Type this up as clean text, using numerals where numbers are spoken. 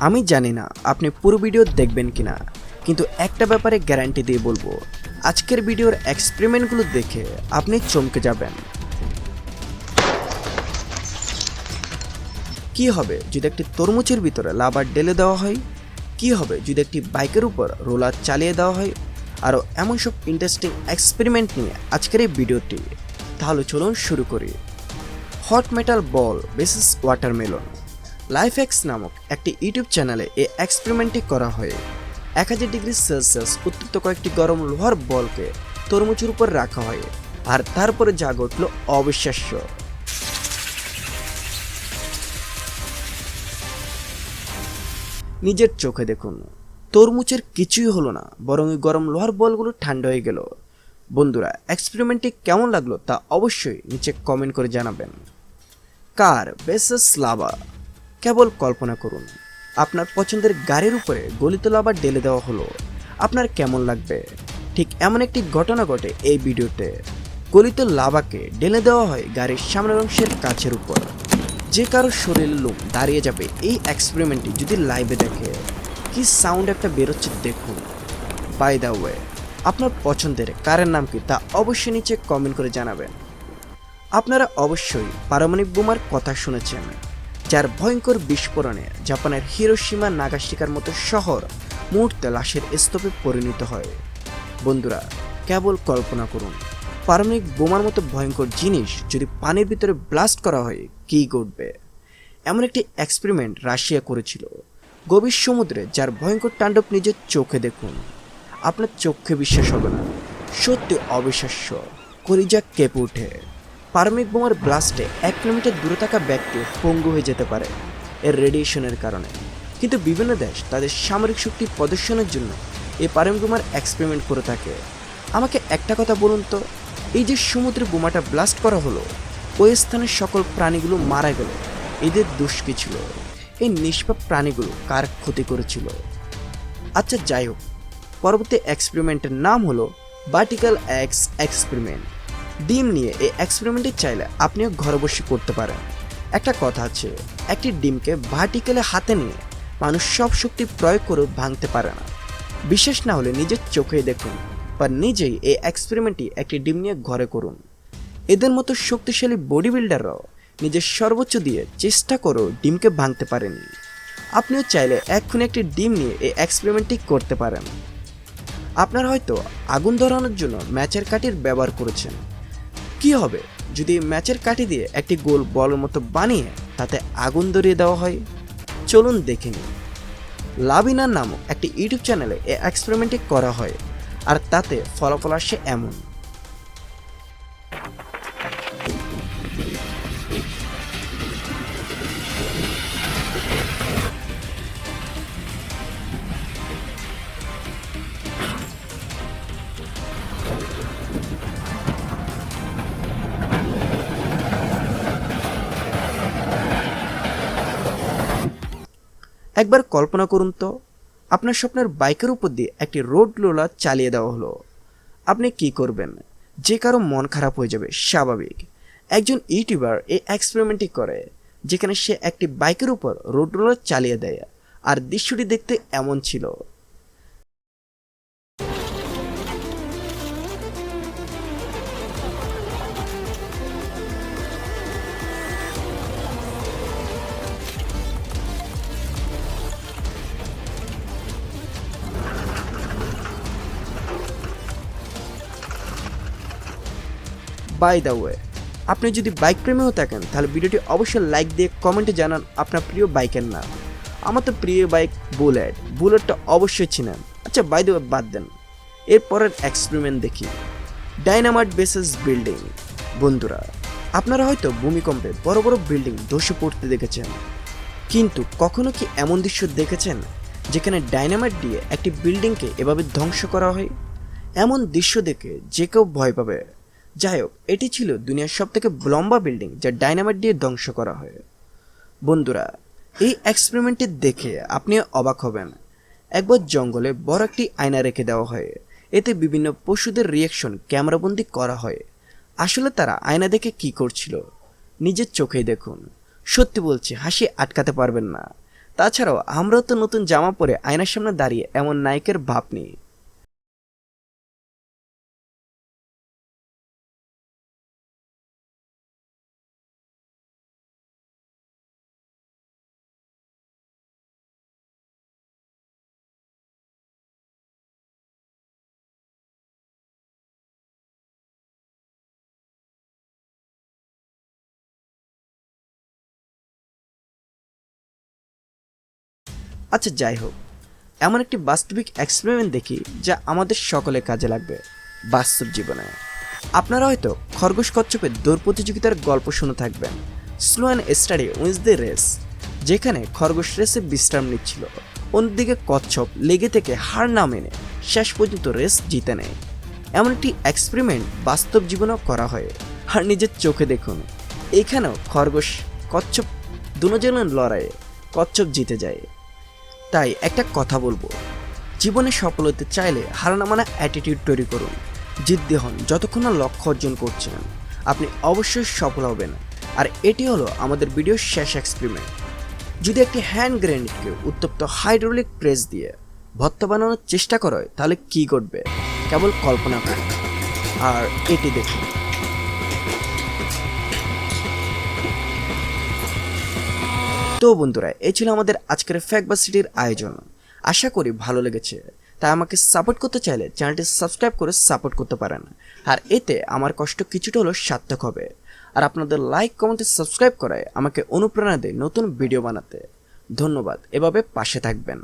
আমি জানি না আপনি পুরো ভিডিও দেখবেন কিনা, কিন্তু একটা ব্যাপারে গ্যারান্টি দিয়ে বলবো, আজকের ভিডিওর এক্সপেরিমেন্টগুলো দেখে আপনি চমকে যাবেন। কি হবে যদি একটি তরমুজের ভিতরে লাভা ঢেলে দেওয়া হয়? কি হবে যদি একটি বাইকের উপর রোলার চালিয়ে দেওয়া হয়? আরও এমন সব ইন্টারেস্টিং এক্সপেরিমেন্ট নিয়ে আজকের এই ভিডিওটি। তাহলে চলুন শুরু করি। হট মেটাল বল বেসিস ওয়াটারমেলন। MyFacts নামক একটি ইউটিউব চ্যানেলে এই এক্সপেরিমেন্টটি করা হয়। 1000 ডিগ্রি সেলসিয়াস উত্তপ্ত কয়েকটি গরম লোহার বলকে তরমুজের উপর রাখা হয়, আর তারপরে যা ঘটল অবিশ্বাস্য। নিজের চোখে দেখুন, তরমুজের কিছুই হলো না, বরং ওই গরম লোহার বলগুলো ঠান্ডা হয়ে গেল। বন্ধুরা, এক্সপেরিমেন্টটি কেমন লাগলো তা অবশ্যই নিচে কমেন্ট করে জানাবেন। কার বেসেস লাভা। কেবল কল্পনা করুন, আপনার পছন্দের গাড়ির উপরে গলিত লাভা ঢেলে দেওয়া হলো, আপনার কেমন লাগবে? ঠিক এমন একটি ঘটনা ঘটে এই ভিডিওতে। গলিত লাভাকে ঢেলে দেওয়া হয় গাড়ির সামনের অংশের কাচের উপর। যে কারো শরীরের লোম দাঁড়িয়ে যাবে এই এক্সপেরিমেন্টটি যদি লাইভে দেখে। কি সাউন্ড একটা বেরোচ্ছে দেখুন। বাই দ্য ওয়ে, আপনার পছন্দের কারের নাম কি তা অবশ্যই নিচে কমেন্ট করে জানাবেন। আপনারা অবশ্যই পারমাণবিক বোমার কথা শুনেছেন, যার ভয়ঙ্কর বিস্ফোরণে জাপানের হিরোশিমা নাগাসাকির মতো শহর মুহূর্তে লাশের স্তূপে পরিণত হয়। বন্ধুরা, কেবল কল্পনা করুন, পারমাণবিক বোমার মতো ভয়ঙ্কর জিনিস যদি পানির ভিতরে ব্লাস্ট করা হয় কী ঘটবে। এমন একটি এক্সপেরিমেন্ট রাশিয়া করেছিল গভীর সমুদ্রে, যার ভয়ঙ্কর তাণ্ডব নিজের চোখে দেখুন। আপনার চোখে বিশ্বাস হবে না, সত্যি অবিশ্বাস্য, কলিজা কেঁপে ওঠে। পারমাণবিক বোমার ব্লাস্টে 1 কিলোমিটার দূরে থাকা ব্যক্তি পঙ্গু হয়ে যেতে পারে এর রেডিয়েশনের কারণে। কিন্তু বিভিন্ন দেশ তাদের সামরিক শক্তি প্রদর্শনের জন্য এই পারমাণবিক বোমার এক্সপেরিমেন্ট করে থাকে। আমাকে একটা কথা বলুন তো, এই যে সমুদ্রে বোমাটা ব্লাস্ট করা হলো, ওই স্থানের সকল প্রাণীগুলো মারা গেল, এদের দোষ কি ছিল? এই নিষ্পাপ প্রাণীগুলো কার ক্ষতি করেছিল? আচ্ছা যাই হোক, পরবর্তী এক্সপেরিমেন্টের নাম হলো ভার্টিক্যাল এক্স এক্সপেরিমেন্ট। ডিম নিয়ে এই এক্সপেরিমেন্টটি চাইলে আপনিও ঘরে বসে করতে পারেন। একটা কথা আছে, একটি ডিমকে ভার্টিক্যালে হাতে নিয়ে মানুষ সব শক্তি প্রয়োগ করে ভাঙতে পারে না। বিশ্বাস না হলে নিজের চোখেই দেখুন, বা নিজেই এই এক্সপেরিমেন্টটি একটি ডিম নিয়ে ঘরে করুন। এদের মতো শক্তিশালী বডি বিল্ডাররাও নিজের সর্বোচ্চ দিয়ে চেষ্টা করেও ডিমকে ভাঙতে পারেনি। আপনিও চাইলে এক্ষুনি একটি ডিম নিয়ে এই এক্সপেরিমেন্টটি করতে পারেন। আপনারা হয়তো আগুন ধরানোর জন্য ম্যাচের কাঠির ব্যবহার করেছেন। কি হবে যদি ম্যাচের কাঠি দিয়ে একটি গোল বলের মতো বানিয়ে তাতে আগুন ধরিয়ে দেওয়া হয়? চলুন দেখে নিন। লাভিনা নামক একটি ইউটিউব চ্যানেলে এই এক্সপেরিমেন্টটি করা হয়, আর তাতে ফলাফল আসে এমন। একবার কল্পনা করুন তো, আপনার স্বপ্নের বাইকের উপর দিয়ে একটি রোড রোলার চালিয়ে দেওয়া হলো, আপনি কি করবেন? যে কারো মন খারাপ হয়ে যাবে, স্বাভাবিক। একজন ইউটিউবার এই এক্সপেরিমেন্টটি করে, যেখানে সে একটি বাইকের উপর রোড রোলার চালিয়ে দেয়, আর দৃশ্যটি দেখতে এমন ছিল। বাই দ্য ওয়ে, আপনি যদি বাইক প্রেমীও থাকেন তাহলে ভিডিওটি অবশ্যই লাইক দিয়ে কমেন্টে জানান আপনার প্রিয় বাইকের নাম। আমার তো প্রিয় বাইক বুলেটটা অবশ্যই চিনেন। আচ্ছা বাই দ্য ওয়ে বাদ দেন, এরপরের এক্সপেরিমেন্ট দেখি। Dynamite basis building. বন্ধুরা, আপনারা হয়তো ভূমিকম্পে বড় বড় বিল্ডিং ধসে পড়তে দেখেছেন, কিন্তু কখনো কি এমন দৃশ্য দেখেছেন যেখানে ডাইনামাইট দিয়ে একটি বিল্ডিংকে এভাবে ধ্বংস করা হয়? এমন দৃশ্য দেখে যে কেউ ভয় পাবে। যাই হোক, এটি ছিল দুনিয়ার সবথেকে লম্বা বিল্ডিং যা ডাইনামাইট দিয়ে ধ্বংস করা হয়। বন্ধুরা, এই এক্সপেরিমেন্টটি দেখে আপনি অবাক হবেন। একবার জঙ্গলে বড় একটি আয়না রেখে দেওয়া হয়, এতে বিভিন্ন পশুদের রিয়াকশন ক্যামেরাবন্দি করা হয়। আসলে তারা আয়না দেখে কি করছিল নিজের চোখেই দেখুন। সত্যি বলছি, হাসি আটকাতে পারবেন না। তাছাড়াও আমরাও তো নতুন জামা পরে আয়নার সামনে দাঁড়িয়ে এমন নায়কের ভাব নিই। আচ্ছা যাই হোক, এমন একটি বাস্তবিক এক্সপেরিমেন্ট দেখি যা আমাদের সকলে কাজে লাগবে বাস্তব জীবনে। আপনারা হয়তো খরগোশ কচ্ছপের দৌড় প্রতিযোগিতার গল্প শুনে থাকবেন, slow and steady wins the race, যেখানে খরগোশ রেসে বিশ্রাম নিচ্ছিল, অন্যদিকে কচ্ছপ লেগে থেকে হার না মেনে শেষ পর্যন্ত রেস জিতে নেয়। এমন একটি এক্সপেরিমেন্ট বাস্তব জীবনেও করা হয়, আর নিজের চোখে দেখুন। এখানেও খরগোশ কচ্ছপ দুজনের লড়াইয়ে কচ্ছপ জিতে যায়। তাই একটা কথা বলবো, জীবনে সফল হতে চাইলে হার না মানা অ্যাটিটিউড তৈরি করুন, জিদ্দি হন। যতক্ষণ না লক্ষ্য অর্জন করছেন আপনি অবশ্যই সফল হবেন। আর এটি হলো আমাদের ভিডিওর শেষ এক্সপেরিমেন্ট। যদি একটি হ্যান্ড গ্রেনেডকে উত্তপ্ত হাইড্রোলিক প্রেস দিয়ে ভর্তা বানানোর চেষ্টা করো, তাহলে কি ঘটবে কেবল কল্পনা করুন। আর এটি দেখুন। তো বন্ধুরা, এই ছিল আমাদের আজকের ফ্যাক্ট বা সিটির আয়োজন। আশা করি ভালো লেগেছে। তাই আমাকে সাপোর্ট করতে চাইলে চ্যানেলটি সাবস্ক্রাইব করে সাপোর্ট করতে পারেন। আর এতে আমার কষ্ট কিছুটা হলেও সার্থক হবে। আর আপনাদের লাইক, কমেন্ট, সাবস্ক্রাইব করায় আমাকে অনুপ্রেরণা দেয় নতুন ভিডিও বানাতে। ধন্যবাদ, এভাবে পাশে থাকবেন।